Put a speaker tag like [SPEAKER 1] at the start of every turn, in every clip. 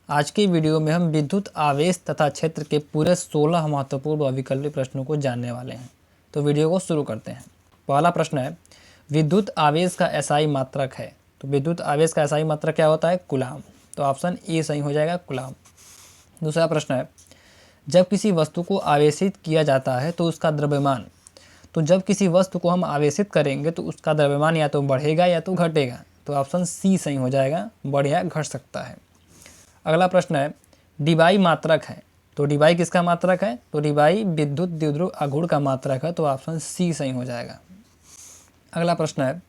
[SPEAKER 1] आज की वीडियो में हम विद्युत आवेश तथा क्षेत्र के पूरे 16 महत्वपूर्ण अविकल्पीय प्रश्नों को जानने वाले हैं। तो वीडियो को शुरू करते हैं। पहला प्रश्न है, विद्युत आवेश का एसआई मात्रक है। तो विद्युत आवेश का एसआई मात्रक क्या होता है? कूलाम। तो ऑप्शन ए सही हो जाएगा, कूलाम। दूसरा प्रश्न है, जब किसी वस्तु को आवेशित किया जाता है तो उसका द्रव्यमान, तो जब किसी वस्तु को हम आवेशित करेंगे तो उसका द्रव्यमान या तो बढ़ेगा या तो घटेगा। तो ऑप्शन सी सही हो जाएगा, बढ़ या घट सकता है। अगला प्रश्न है, डिबाई मात्रक है। तो डिबाई किसका मात्रक है? तो डिबाई विद्युत द्विध्रुव आघूर्ण का मात्रक है। तो ऑप्शन सी सही हो जाएगा। अगला प्रश्न है,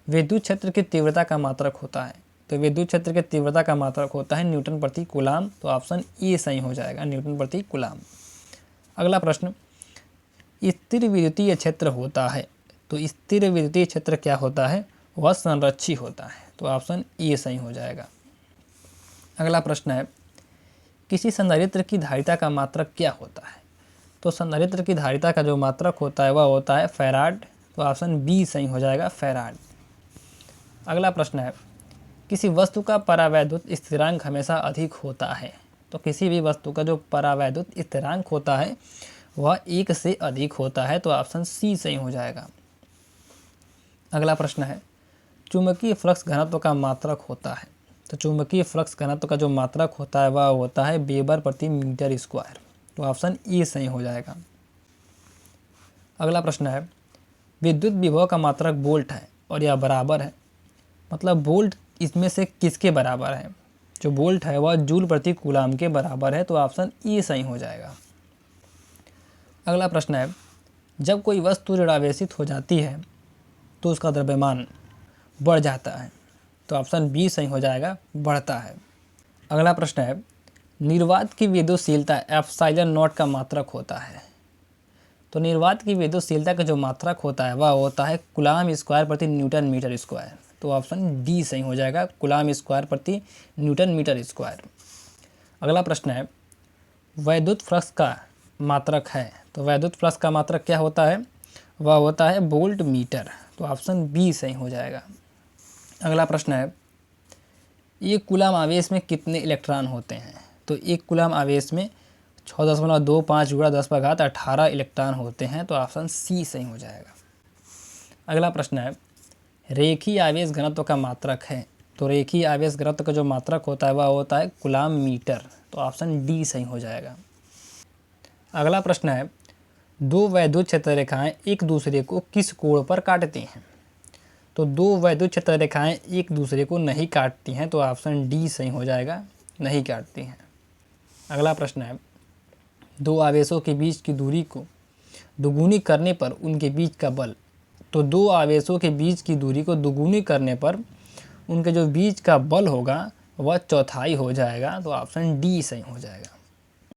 [SPEAKER 1] विद्युत क्षेत्र की तीव्रता का मात्रक होता है। तो विद्युत क्षेत्र की तीव्रता का मात्रक होता है न्यूटन प्रति कूलाम। तो ऑप्शन ए सही हो जाएगा, न्यूटन प्रति कूलाम। अगला प्रश्न, स्थिर विद्युतीय क्षेत्र होता है। तो स्थिर विद्युतीय क्षेत्र क्या होता है? वह संरक्षी होता है। तो ऑप्शन ए सही हो जाएगा। अगला प्रश्न है, किसी संधारित्र की धारिता का मात्रक क्या होता है? तो संधारित्र की धारिता का जो मात्रक होता है वह होता है फैराड। तो ऑप्शन बी सही हो जाएगा, फैराड। अगला प्रश्न है, किसी वस्तु का परावैद्युत स्थिरांक हमेशा अधिक होता है। तो किसी भी वस्तु का जो परावैद्युत स्थिरांक होता है वह 1 से अधिक होता है। तो ऑप्शन सी सही हो जाएगा। अगला प्रश्न है, चुंबकीय फ्लक्स घनत्व का मात्रक होता है। तो चुंबकीय फ्लक्स घनत्व का जो मात्रक होता है वह होता है वेबर प्रति मीटर स्क्वायर। तो ऑप्शन ए सही हो जाएगा। अगला प्रश्न है, विद्युत विभव का मात्रक वोल्ट है और यह बराबर है, मतलब वोल्ट इसमें से किसके बराबर है? जो वोल्ट है वह जूल प्रति कूलाम के बराबर है। तो ऑप्शन ए सही हो जाएगा। अगला प्रश्न है, जब कोई वस्तु ऋणावेशित हो जाती है तो उसका द्रव्यमान बढ़ जाता है। तो ऑप्शन बी सही हो जाएगा, बढ़ता है। अगला प्रश्न है, निर्वात की विद्युतशीलता एप्सिलॉन नॉट का मात्रक होता है। तो निर्वात की विद्युतशीलता का जो मात्रक होता है वह होता है कूलाम स्क्वायर प्रति न्यूटन मीटर स्क्वायर। तो ऑप्शन डी सही हो जाएगा, कूलाम स्क्वायर प्रति न्यूटन मीटर स्क्वायर। अगला प्रश्न है, वैद्युत फ्लक्स का मात्रक है। तो वैद्युत फ्लक्स का मात्रक क्या होता है? वह होता है वोल्ट मीटर। तो ऑप्शन बी सही हो जाएगा। अगला प्रश्न है, एक कूलाम आवेश में कितने इलेक्ट्रॉन होते हैं? तो एक कूलाम आवेश में 6.25 × 10⁻18 इलेक्ट्रॉन होते हैं। तो ऑप्शन सी सही हो जाएगा। अगला प्रश्न है, रेखीय आवेश घनत्व का मात्रक है। तो रेखीय आवेश घनत्व का जो मात्रक होता है वह होता है कूलाम मीटर। तो ऑप्शन डी सही हो जाएगा। अगला प्रश्न है, दो वैद्युत क्षेत्र रेखाएं एक दूसरे को किस कोण पर काटती हैं? तो दो वैद्युत क्षेत्र रेखाएं एक दूसरे को नहीं काटती हैं। तो ऑप्शन डी सही हो जाएगा, नहीं काटती हैं। अगला प्रश्न है, दो आवेशों के बीच की दूरी को दुगुनी करने पर उनके बीच का बल। तो दो आवेशों के बीच की दूरी को दुगुनी करने पर उनके जो बीच का बल होगा वह चौथाई हो जाएगा। तो ऑप्शन डी सही हो जाएगा।